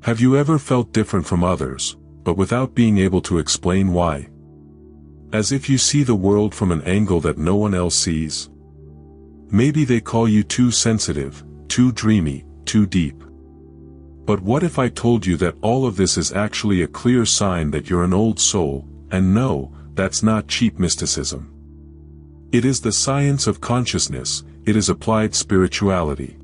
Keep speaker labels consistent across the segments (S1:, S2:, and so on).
S1: Have you ever felt different from others, but without being able to explain why? As if you see the world from an angle that no one else sees? Maybe they call you too sensitive, too dreamy, too deep. But what if I told you that all of this is actually a clear sign that you're an old soul, and no, that's not cheap mysticism. It is the science of consciousness, it is applied spirituality.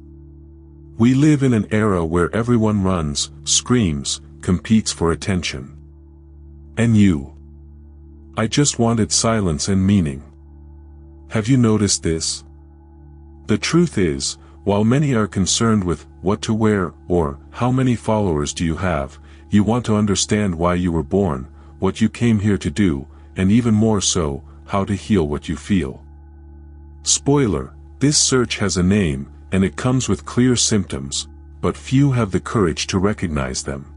S1: We live in an era where everyone runs, screams, competes for attention. And you? I just wanted silence and meaning. Have you noticed this? The truth is, while many are concerned with what to wear or how many followers do you have, you want to understand why you were born, what you came here to do, and even more so, how to heal what you feel. Spoiler, this search has a name, and it comes with clear symptoms, but few have the courage to recognize them.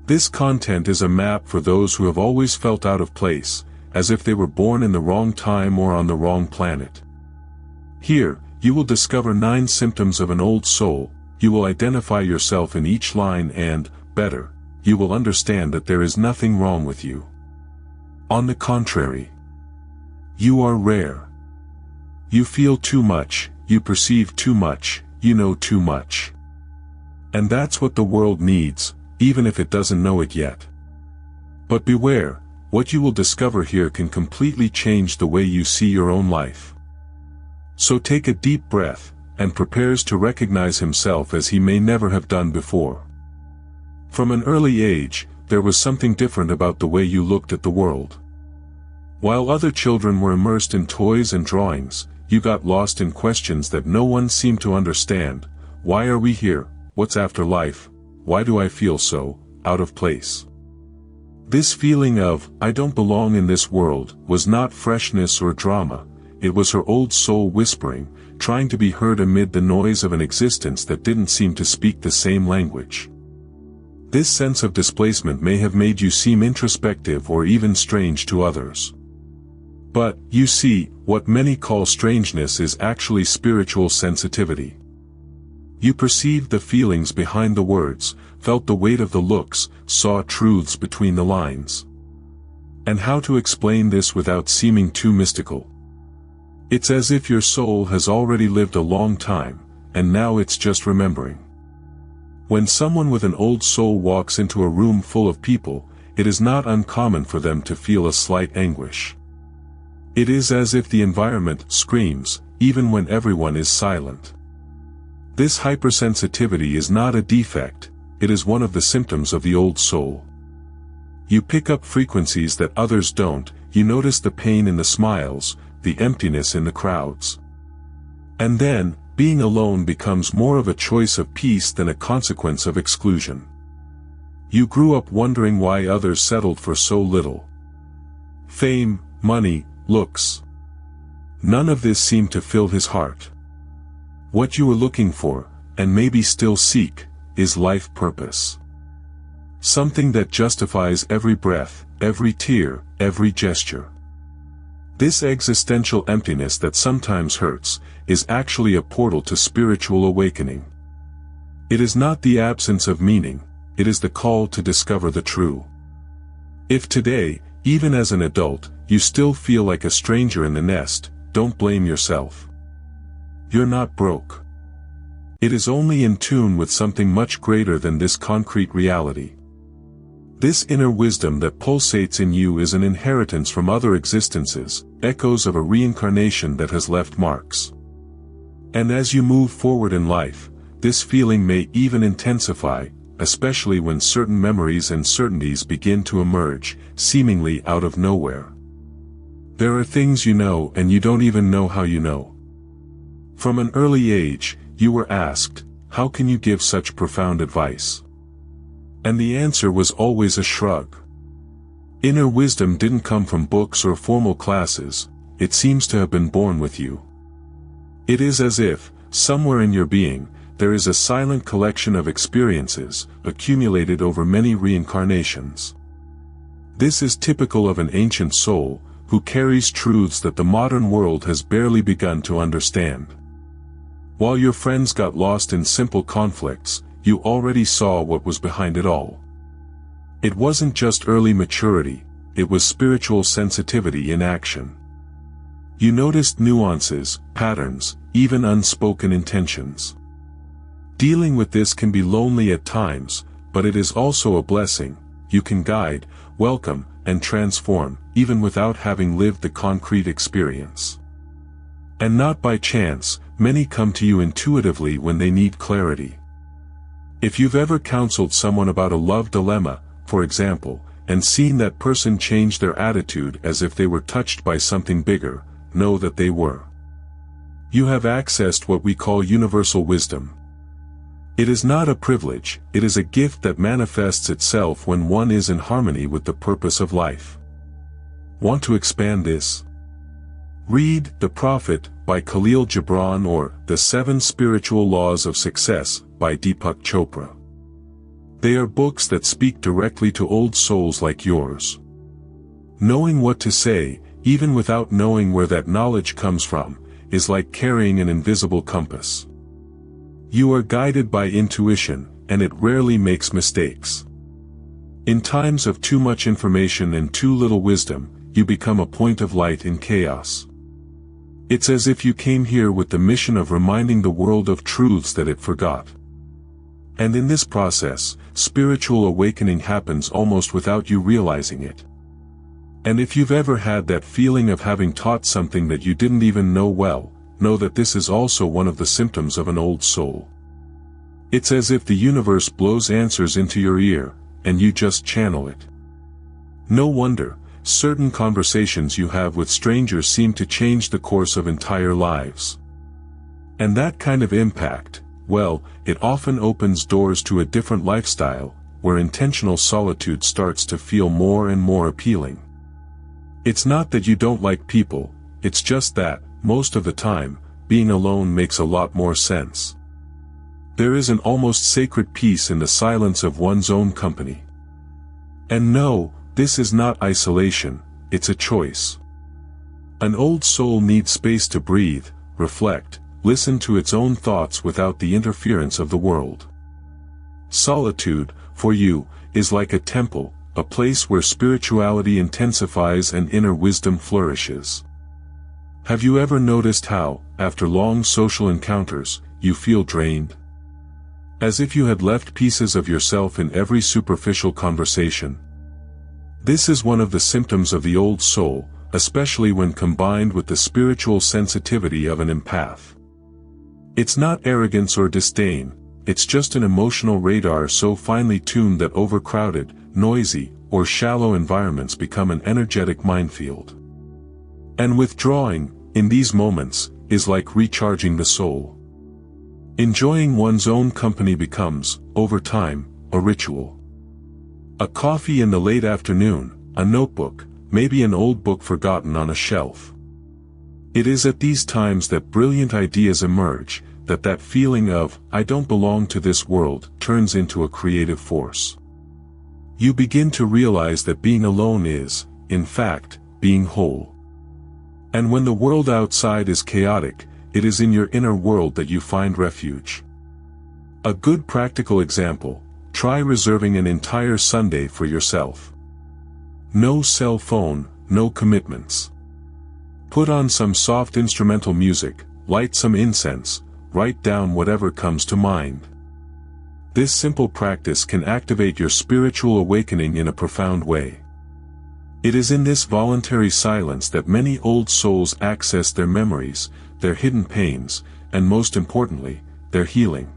S1: This content is a map for those who have always felt out of place, as if they were born in the wrong time or on the wrong planet. Here, you will discover 9 symptoms of an old soul, you will identify yourself in each line and, better, you will understand that there is nothing wrong with you. On the contrary, you are rare. You feel too much, you perceive too much, you know too much. And that's what the world needs, even if it doesn't know it yet. But beware, what you will discover here can completely change the way you see your own life. So take a deep breath, and prepares to recognize himself as he may never have done before. From an early age, there was something different about the way you looked at the world. While other children were immersed in toys and drawings, you got lost in questions that no one seemed to understand. Why are we here? What's after life? Why do I feel so out of place? This feeling of, I don't belong in this world, was not freshness or drama. It was her old soul whispering, trying to be heard amid the noise of an existence that didn't seem to speak the same language. This sense of displacement may have made you seem introspective or even strange to others. But, you see, what many call strangeness is actually spiritual sensitivity. You perceived the feelings behind the words, felt the weight of the looks, saw truths between the lines. And how to explain this without seeming too mystical? It's as if your soul has already lived a long time, and now it's just remembering. When someone with an old soul walks into a room full of people, it is not uncommon for them to feel a slight anguish. It is as if the environment screams, even when everyone is silent. This hypersensitivity is not a defect, it is one of the symptoms of the old soul. You pick up frequencies that others don't, you notice the pain in the smiles, the emptiness in the crowds. And then, being alone becomes more of a choice of peace than a consequence of exclusion. You grew up wondering why others settled for so little. Fame, money, looks. None of this seemed to fill his heart. What you were looking for, and maybe still seek, is life purpose. Something that justifies every breath, every tear, every gesture. This existential emptiness that sometimes hurts, is actually a portal to spiritual awakening. It is not the absence of meaning, it is the call to discover the true. If today, even as an adult, you still feel like a stranger in the nest, don't blame yourself. You're not broke. It is only in tune with something much greater than this concrete reality. This inner wisdom that pulsates in you is an inheritance from other existences, echoes of a reincarnation that has left marks. And as you move forward in life, this feeling may even intensify, especially when certain memories and certainties begin to emerge, seemingly out of nowhere. There are things you know and you don't even know how you know. From an early age, you were asked, how can you give such profound advice? And the answer was always a shrug. Inner wisdom didn't come from books or formal classes, it seems to have been born with you. It is as if, somewhere in your being, there is a silent collection of experiences, accumulated over many reincarnations. This is typical of an ancient soul, who carries truths that the modern world has barely begun to understand. While your friends got lost in simple conflicts, you already saw what was behind it all. It wasn't just early maturity, it was spiritual sensitivity in action. You noticed nuances, patterns, even unspoken intentions. Dealing with this can be lonely at times, but it is also a blessing. You can guide, welcome, and transform, even without having lived the concrete experience. And not by chance, many come to you intuitively when they need clarity. If you've ever counseled someone about a love dilemma, for example, and seen that person change their attitude as if they were touched by something bigger, know that they were. You have accessed what we call universal wisdom. It is not a privilege, it is a gift that manifests itself when one is in harmony with the purpose of life. Want to expand this? Read The Prophet by Khalil Gibran or The 7 Spiritual Laws of Success by Deepak Chopra. They are books that speak directly to old souls like yours. Knowing what to say, even without knowing where that knowledge comes from, is like carrying an invisible compass. You are guided by intuition, and it rarely makes mistakes. In times of too much information and too little wisdom, you become a point of light in chaos. It's as if you came here with the mission of reminding the world of truths that it forgot. And in this process, spiritual awakening happens almost without you realizing it. And if you've ever had that feeling of having taught something that you didn't even know well, know that this is also one of the symptoms of an old soul. It's as if the universe blows answers into your ear, and you just channel it. No wonder, certain conversations you have with strangers seem to change the course of entire lives. And that kind of impact, well, it often opens doors to a different lifestyle, where intentional solitude starts to feel more and more appealing. It's not that you don't like people, it's just that, most of the time, being alone makes a lot more sense. There is an almost sacred peace in the silence of one's own company. And no, this is not isolation, it's a choice. An old soul needs space to breathe, reflect, listen to its own thoughts without the interference of the world. Solitude, for you, is like a temple, a place where spirituality intensifies and inner wisdom flourishes. Have you ever noticed how, after long social encounters, you feel drained? As if you had left pieces of yourself in every superficial conversation. This is one of the symptoms of the old soul, especially when combined with the spiritual sensitivity of an empath. It's not arrogance or disdain, it's just an emotional radar so finely tuned that overcrowded, noisy, or shallow environments become an energetic minefield. And withdrawing, in these moments, is like recharging the soul. Enjoying one's own company becomes, over time, a ritual. A coffee in the late afternoon, a notebook, maybe an old book forgotten on a shelf. It is at these times that brilliant ideas emerge, that feeling of, I don't belong to this world, turns into a creative force. You begin to realize that being alone is, in fact, being whole. And when the world outside is chaotic, it is in your inner world that you find refuge. A good practical example, try reserving an entire Sunday for yourself. No cell phone, no commitments. Put on some soft instrumental music, light some incense, write down whatever comes to mind. This simple practice can activate your spiritual awakening in a profound way. It is in this voluntary silence that many old souls access their memories, their hidden pains, and most importantly, their healing.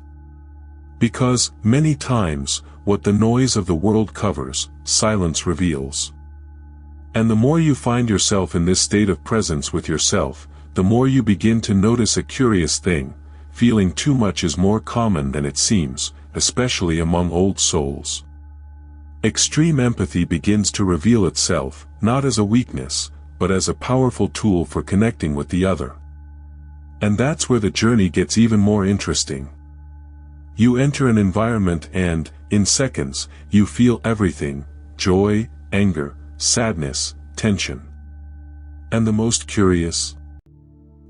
S1: Because, many times, what the noise of the world covers, silence reveals. And the more you find yourself in this state of presence with yourself, the more you begin to notice a curious thing: feeling too much is more common than it seems, especially among old souls. Extreme empathy begins to reveal itself, not as a weakness, but as a powerful tool for connecting with the other. And that's where the journey gets even more interesting. You enter an environment and, in seconds, you feel everything: joy, anger, sadness, tension. And the most curious?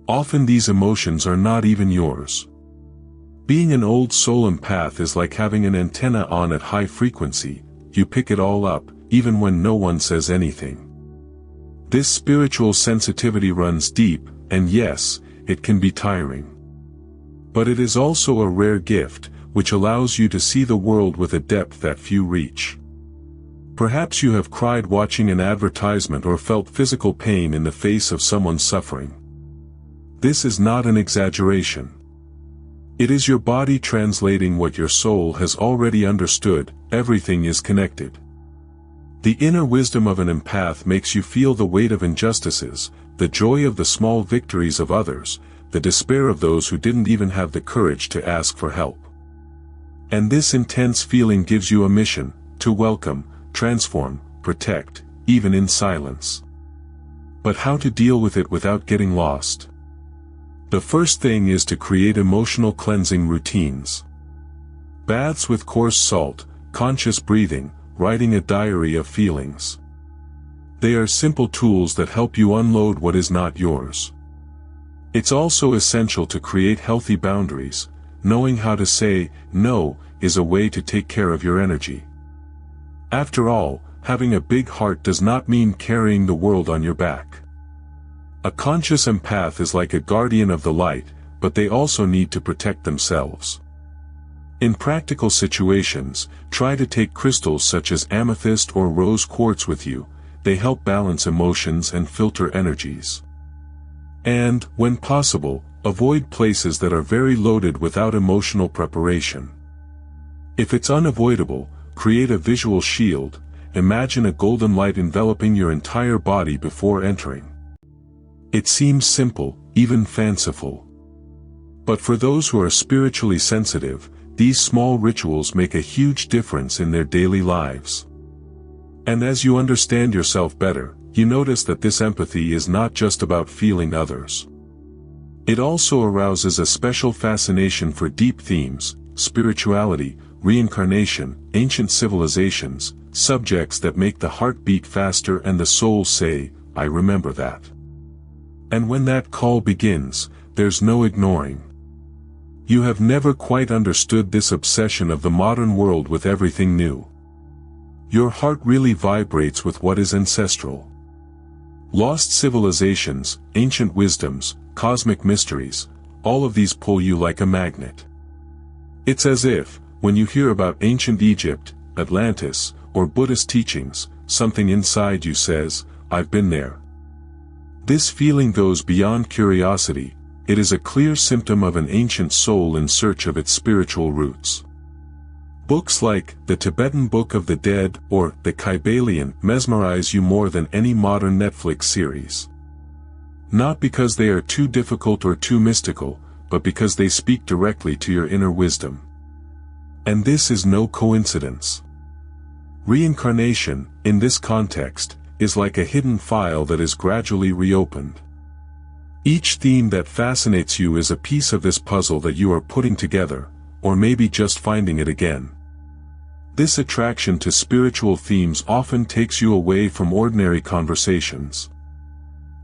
S1: Often these emotions are not even yours. Being an old soul empath is like having an antenna on at high frequency. You pick it all up, even when no one says anything. This spiritual sensitivity runs deep, and yes, it can be tiring. But it is also a rare gift, which allows you to see the world with a depth that few reach. Perhaps you have cried watching an advertisement or felt physical pain in the face of someone suffering. This is not an exaggeration. It is your body translating what your soul has already understood. Everything is connected. The inner wisdom of an empath makes you feel the weight of injustices, the joy of the small victories of others, the despair of those who didn't even have the courage to ask for help. And this intense feeling gives you a mission: to welcome, transform, protect, even in silence. But how to deal with it without getting lost? The first thing is to create emotional cleansing routines. Baths with coarse salt, conscious breathing, writing a diary of feelings. They are simple tools that help you unload what is not yours. It's also essential to create healthy boundaries. Knowing how to say no is a way to take care of your energy. After all, having a big heart does not mean carrying the world on your back. A conscious empath is like a guardian of the light, but they also need to protect themselves. In practical situations, try to take crystals such as amethyst or rose quartz with you. They help balance emotions and filter energies. And, when possible, avoid places that are very loaded without emotional preparation. If it's unavoidable, create a visual shield. Imagine a golden light enveloping your entire body before entering. It seems simple, even fanciful. But for those who are spiritually sensitive, these small rituals make a huge difference in their daily lives. And as you understand yourself better, you notice that this empathy is not just about feeling others. It also arouses a special fascination for deep themes: spirituality, reincarnation, ancient civilizations, subjects that make the heart beat faster and the soul say, "I remember that." And when that call begins, there's no ignoring. You have never quite understood this obsession of the modern world with everything new. Your heart really vibrates with what is ancestral. Lost civilizations, ancient wisdoms, cosmic mysteries, all of these pull you like a magnet. It's as if, when you hear about ancient Egypt, Atlantis, or Buddhist teachings, something inside you says, "I've been there." This feeling goes beyond curiosity. It is a clear symptom of an ancient soul in search of its spiritual roots. Books like The Tibetan Book of the Dead or The Kybalion mesmerize you more than any modern Netflix series. Not because they are too difficult or too mystical, but because they speak directly to your inner wisdom. And this is no coincidence. Reincarnation, in this context, is like a hidden file that is gradually reopened. Each theme that fascinates you is a piece of this puzzle that you are putting together, or maybe just finding it again. This attraction to spiritual themes often takes you away from ordinary conversations.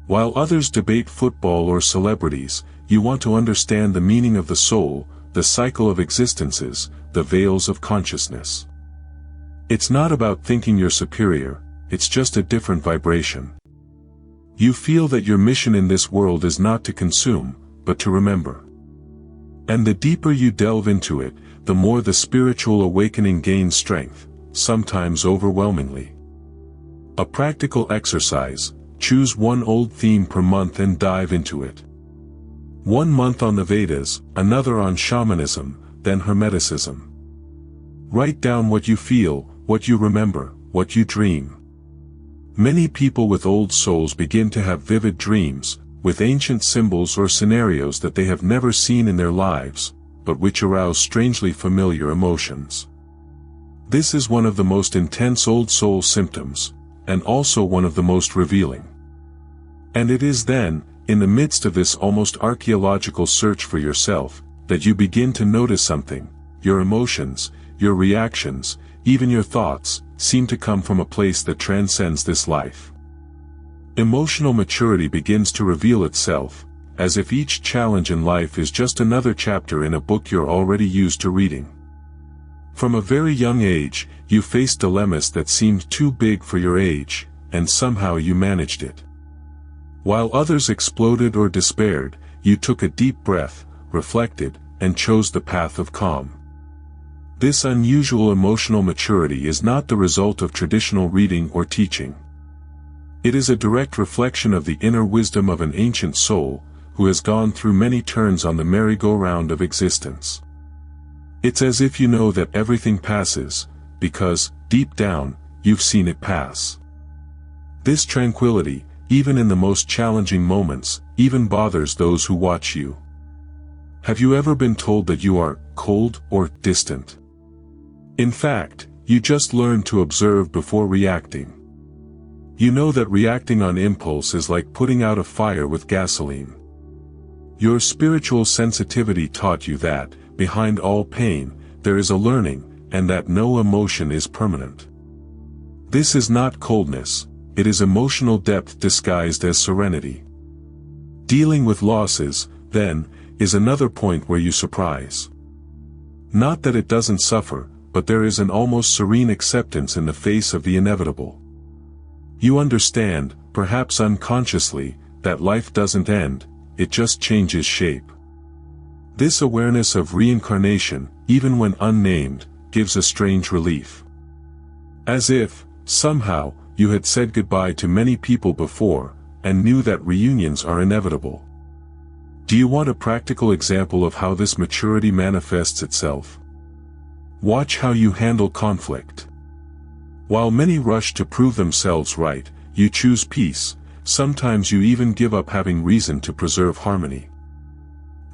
S1: While others debate football or celebrities, you want to understand the meaning of the soul, the cycle of existences, the veils of consciousness. It's not about thinking you're superior, it's just a different vibration. You feel that your mission in this world is not to consume, but to remember. And the deeper you delve into it, the more the spiritual awakening gains strength, sometimes overwhelmingly. A practical exercise: choose one old theme per month and dive into it. 1 month on the Vedas, another on shamanism, then Hermeticism. Write down what you feel, what you remember, what you dream. Many people with old souls begin to have vivid dreams, with ancient symbols or scenarios that they have never seen in their lives, but which arouse strangely familiar emotions. This is one of the most intense old soul symptoms, and also one of the most revealing. And it is then, in the midst of this almost archaeological search for yourself, that you begin to notice something. Your emotions, your reactions, even your thoughts, seem to come from a place that transcends this life. Emotional maturity begins to reveal itself, as if each challenge in life is just another chapter in a book you're already used to reading. From a very young age, you faced dilemmas that seemed too big for your age, and somehow you managed it. While others exploded or despaired, you took a deep breath, reflected, and chose the path of calm. This unusual emotional maturity is not the result of traditional reading or teaching. It is a direct reflection of the inner wisdom of an ancient soul, who has gone through many turns on the merry-go-round of existence. It's as if you know that everything passes, because, deep down, you've seen it pass. This tranquility, even in the most challenging moments, even bothers those who watch you. Have you ever been told that you are cold or distant? In fact, you just learn to observe before reacting. You know that reacting on impulse is like putting out a fire with gasoline. Your spiritual sensitivity taught you that, behind all pain, there is a learning, and that no emotion is permanent. This is not coldness, it is emotional depth disguised as serenity. Dealing with losses, then, is another point where you surprise. Not that it doesn't suffer, but there is an almost serene acceptance in the face of the inevitable. You understand, perhaps unconsciously, that life doesn't end, it just changes shape. This awareness of reincarnation, even when unnamed, gives a strange relief. As if, somehow, you had said goodbye to many people before, and knew that reunions are inevitable. Do you want a practical example of how this maturity manifests itself? Watch how you handle conflict. While many rush to prove themselves right, you choose peace, sometimes you even give up having reason to preserve harmony.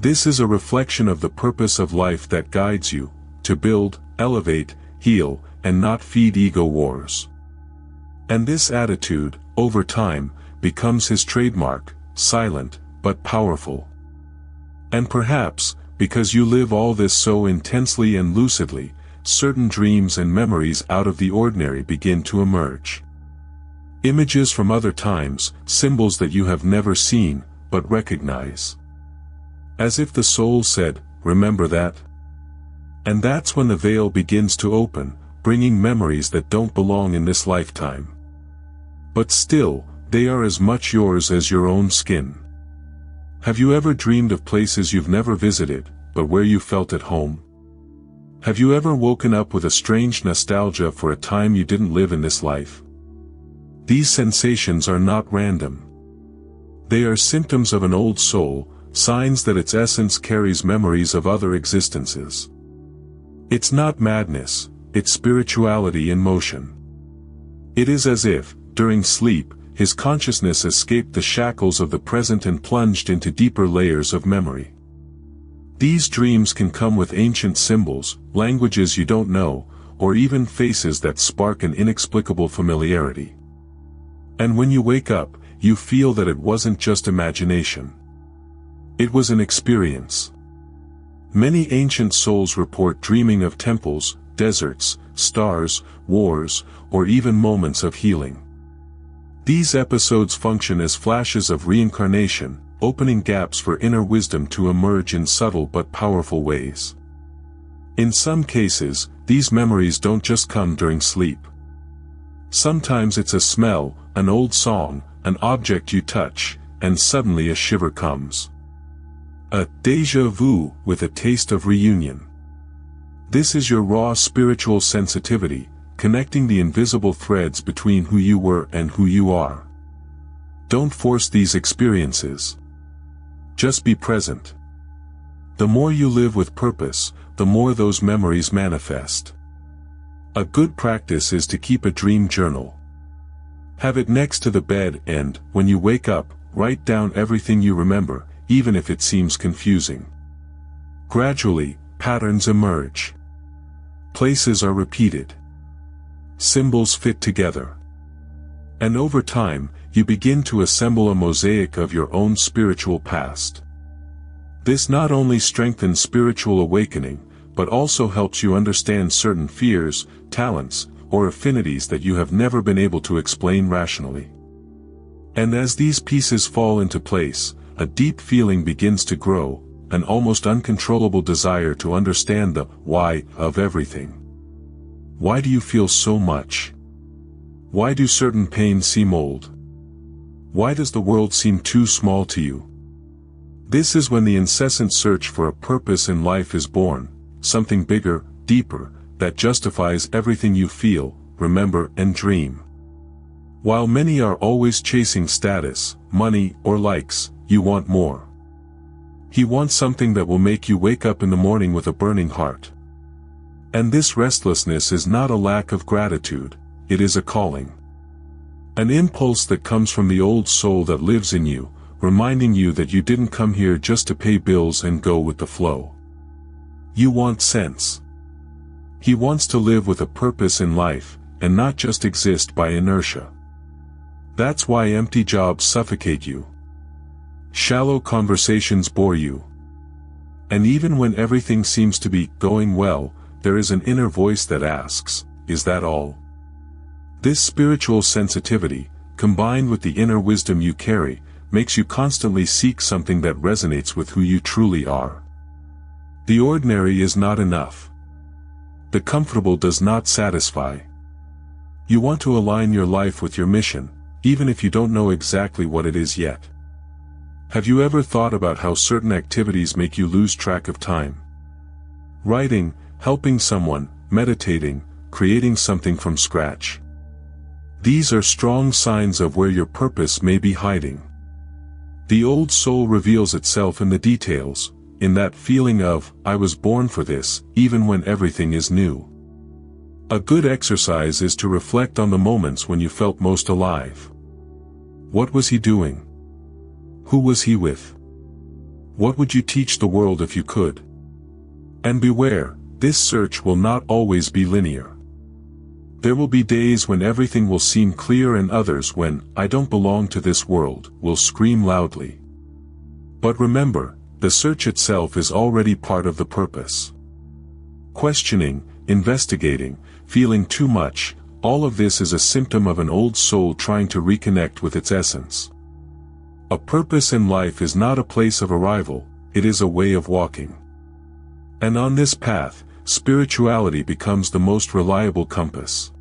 S1: This is a reflection of the purpose of life that guides you, to build, elevate, heal, and not feed ego wars. And this attitude, over time, becomes his trademark, silent, but powerful. And perhaps, because you live all this so intensely and lucidly, certain dreams and memories out of the ordinary begin to emerge. Images from other times, symbols that you have never seen, but recognize. As if the soul said, "Remember that?" And that's when the veil begins to open, bringing memories that don't belong in this lifetime. But still, they are as much yours as your own skin. Have you ever dreamed of places you've never visited, but where you felt at home? Have you ever woken up with a strange nostalgia for a time you didn't live in this life? These sensations are not random. They are symptoms of an old soul, signs that its essence carries memories of other existences. It's not madness, it's spirituality in motion. It is as if, during sleep, his consciousness escaped the shackles of the present and plunged into deeper layers of memory. These dreams can come with ancient symbols, languages you don't know, or even faces that spark an inexplicable familiarity. And when you wake up, you feel that it wasn't just imagination. It was an experience. Many ancient souls report dreaming of temples, deserts, stars, wars, or even moments of healing. These episodes function as flashes of reincarnation, opening gaps for inner wisdom to emerge in subtle but powerful ways. In some cases, these memories don't just come during sleep. Sometimes it's a smell, an old song, an object you touch, and suddenly a shiver comes. A déjà vu with a taste of reunion. This is your raw spiritual sensitivity, connecting the invisible threads between who you were and who you are. Don't force these experiences. Just be present. The more you live with purpose, the more those memories manifest. A good practice is to keep a dream journal. Have it next to the bed and, when you wake up, write down everything you remember, even if it seems confusing. Gradually, patterns emerge. Places are repeated. Symbols fit together. And over time, you begin to assemble a mosaic of your own spiritual past. This not only strengthens spiritual awakening, but also helps you understand certain fears, talents, or affinities that you have never been able to explain rationally. And as these pieces fall into place, a deep feeling begins to grow, an almost uncontrollable desire to understand the why of everything. Why do you feel so much? Why do certain pains seem old? Why does the world seem too small to you? This is when the incessant search for a purpose in life is born, something bigger, deeper, that justifies everything you feel, remember, and dream. While many are always chasing status, money, or likes, you want more. He wants something that will make you wake up in the morning with a burning heart. And this restlessness is not a lack of gratitude, it is a calling. An impulse that comes from the old soul that lives in you, reminding you that you didn't come here just to pay bills and go with the flow. You want sense. He wants to live with a purpose in life, and not just exist by inertia. That's why empty jobs suffocate you. Shallow conversations bore you. And even when everything seems to be going well, there is an inner voice that asks, is that all? This spiritual sensitivity, combined with the inner wisdom you carry, makes you constantly seek something that resonates with who you truly are. The ordinary is not enough. The comfortable does not satisfy. You want to align your life with your mission, even if you don't know exactly what it is yet. Have you ever thought about how certain activities make you lose track of time? Writing, helping someone, meditating, creating something from scratch. These are strong signs of where your purpose may be hiding. The old soul reveals itself in the details, in that feeling of, I was born for this, even when everything is new. A good exercise is to reflect on the moments when you felt most alive. What was he doing? Who was he with? What would you teach the world if you could? And beware, this search will not always be linear. There will be days when everything will seem clear and others when, I don't belong to this world, will scream loudly. But remember, the search itself is already part of the purpose. Questioning, investigating, feeling too much, all of this is a symptom of an old soul trying to reconnect with its essence. A purpose in life is not a place of arrival, it is a way of walking. And on this path, spirituality becomes the most reliable compass.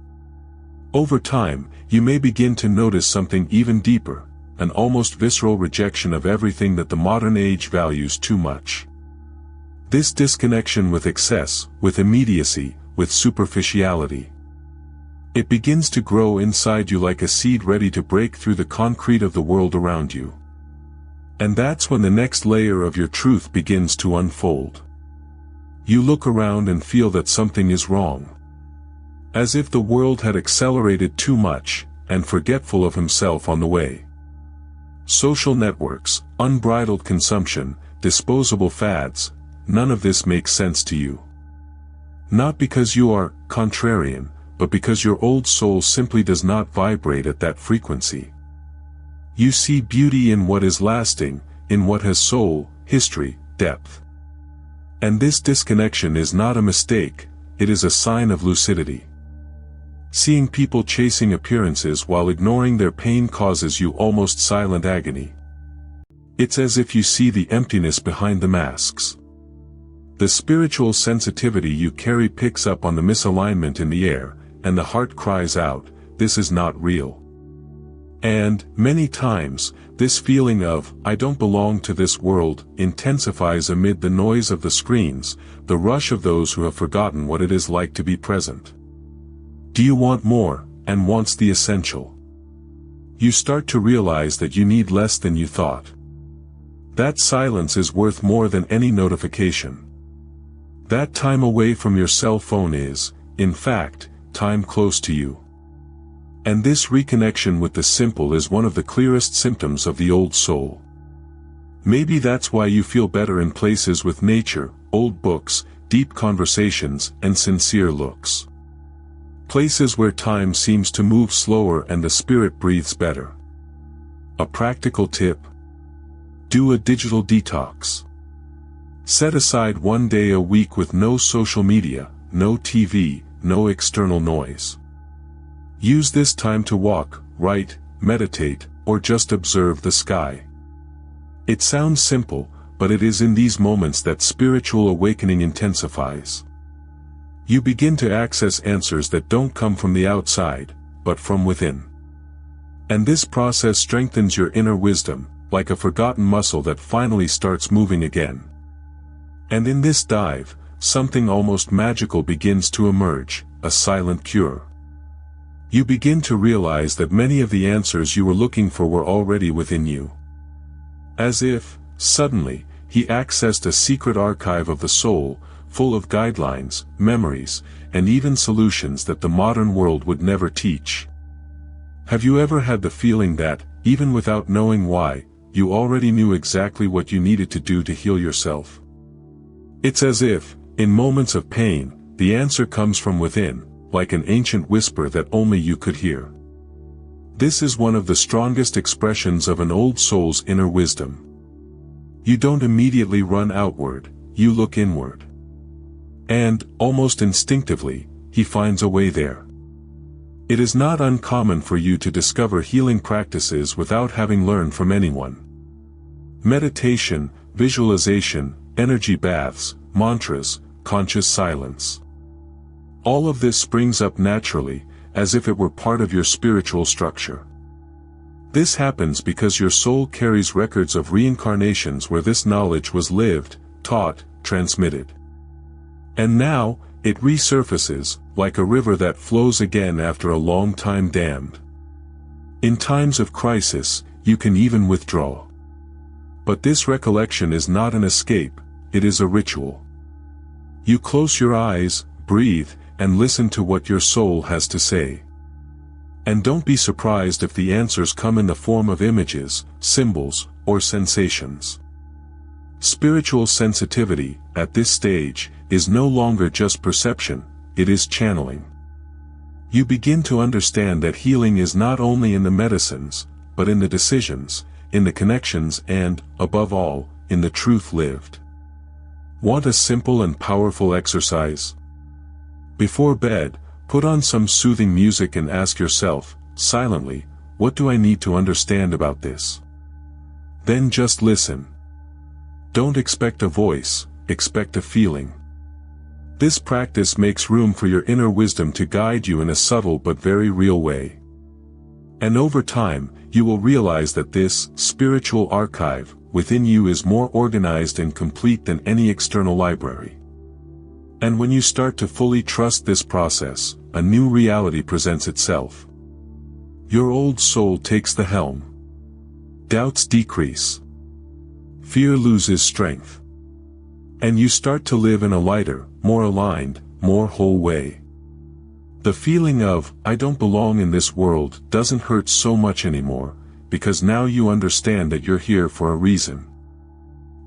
S1: Over time, you may begin to notice something even deeper, an almost visceral rejection of everything that the modern age values too much. This disconnection with excess, with immediacy, with superficiality. It begins to grow inside you like a seed ready to break through the concrete of the world around you. And that's when the next layer of your truth begins to unfold. You look around and feel that something is wrong. As if the world had accelerated too much, and forgetful of himself on the way. Social networks, unbridled consumption, disposable fads, none of this makes sense to you. Not because you are contrarian, but because your old soul simply does not vibrate at that frequency. You see beauty in what is lasting, in what has soul, history, depth. And this disconnection is not a mistake, it is a sign of lucidity. Seeing people chasing appearances while ignoring their pain causes you almost silent agony. It's as if you see the emptiness behind the masks. The spiritual sensitivity you carry picks up on the misalignment in the air, and the heart cries out, this is not real. And, many times, this feeling of, I don't belong to this world, intensifies amid the noise of the screens, the rush of those who have forgotten what it is like to be present. Do you want more, and wants the essential? You start to realize that you need less than you thought. That silence is worth more than any notification. That time away from your cell phone is, in fact, time close to you. And this reconnection with the simple is one of the clearest symptoms of the old soul. Maybe that's why you feel better in places with nature, old books, deep conversations, and sincere looks. Places where time seems to move slower and the spirit breathes better. A practical tip: do a digital detox. Set aside one day a week with no social media, no TV, no external noise. Use this time to walk, write, meditate, or just observe the sky. It sounds simple, but it is in these moments that spiritual awakening intensifies. You begin to access answers that don't come from the outside, but from within. And this process strengthens your inner wisdom, like a forgotten muscle that finally starts moving again. And in this dive, something almost magical begins to emerge, a silent cure. You begin to realize that many of the answers you were looking for were already within you. As if, suddenly, he accessed a secret archive of the soul, full of guidelines, memories, and even solutions that the modern world would never teach. Have you ever had the feeling that, even without knowing why, you already knew exactly what you needed to do to heal yourself? It's as if, in moments of pain, the answer comes from within, like an ancient whisper that only you could hear. This is one of the strongest expressions of an old soul's inner wisdom. You don't immediately run outward, you look inward. And, almost instinctively, he finds a way there. It is not uncommon for you to discover healing practices without having learned from anyone. Meditation, visualization, energy baths, mantras, conscious silence. All of this springs up naturally, as if it were part of your spiritual structure. This happens because your soul carries records of reincarnations where this knowledge was lived, taught, transmitted. And now, it resurfaces, like a river that flows again after a long time dammed. In times of crisis, you can even withdraw. But this recollection is not an escape, it is a ritual. You close your eyes, breathe, and listen to what your soul has to say. And don't be surprised if the answers come in the form of images, symbols, or sensations. Spiritual sensitivity, at this stage, is no longer just perception, it is channeling. You begin to understand that healing is not only in the medicines, but in the decisions, in the connections and, above all, in the truth lived. Want a simple and powerful exercise? Before bed, put on some soothing music and ask yourself, silently, what do I need to understand about this? Then just listen. Don't expect a voice, expect a feeling. This practice makes room for your inner wisdom to guide you in a subtle but very real way. And over time, you will realize that this spiritual archive within you is more organized and complete than any external library. And when you start to fully trust this process, a new reality presents itself. Your old soul takes the helm. Doubts decrease. Fear loses strength. And you start to live in a lighter, more aligned, more whole way. The feeling of, I don't belong in this world, doesn't hurt so much anymore, because now you understand that you're here for a reason.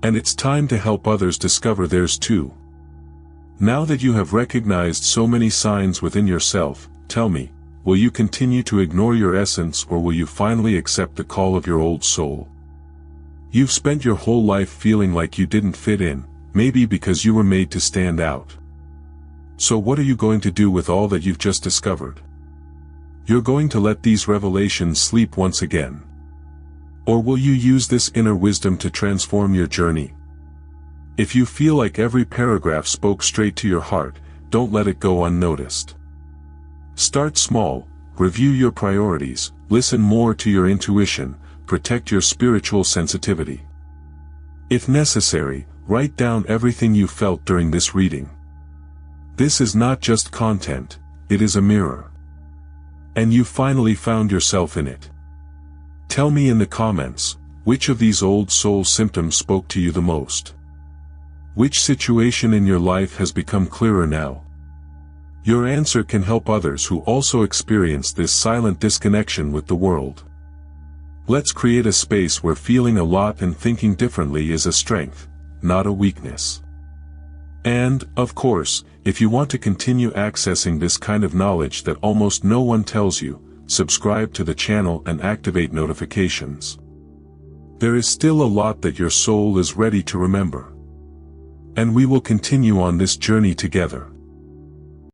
S1: And it's time to help others discover theirs too. Now that you have recognized so many signs within yourself, tell me, will you continue to ignore your essence or will you finally accept the call of your old soul? You've spent your whole life feeling like you didn't fit in, maybe because you were made to stand out. So what are you going to do with all that you've just discovered? You're going to let these revelations sleep once again? Or will you use this inner wisdom to transform your journey? If you feel like every paragraph spoke straight to your heart, don't let it go unnoticed. Start small, review your priorities, listen more to your intuition, protect your spiritual sensitivity. If necessary, write down everything you felt during this reading. This is not just content, it is a mirror. And you finally found yourself in it. Tell me in the comments, which of these old soul symptoms spoke to you the most? Which situation in your life has become clearer now? Your answer can help others who also experience this silent disconnection with the world. Let's create a space where feeling a lot and thinking differently is a strength, not a weakness. And, of course, if you want to continue accessing this kind of knowledge that almost no one tells you, subscribe to the channel and activate notifications. There is still a lot that your soul is ready to remember. And we will continue on this journey together.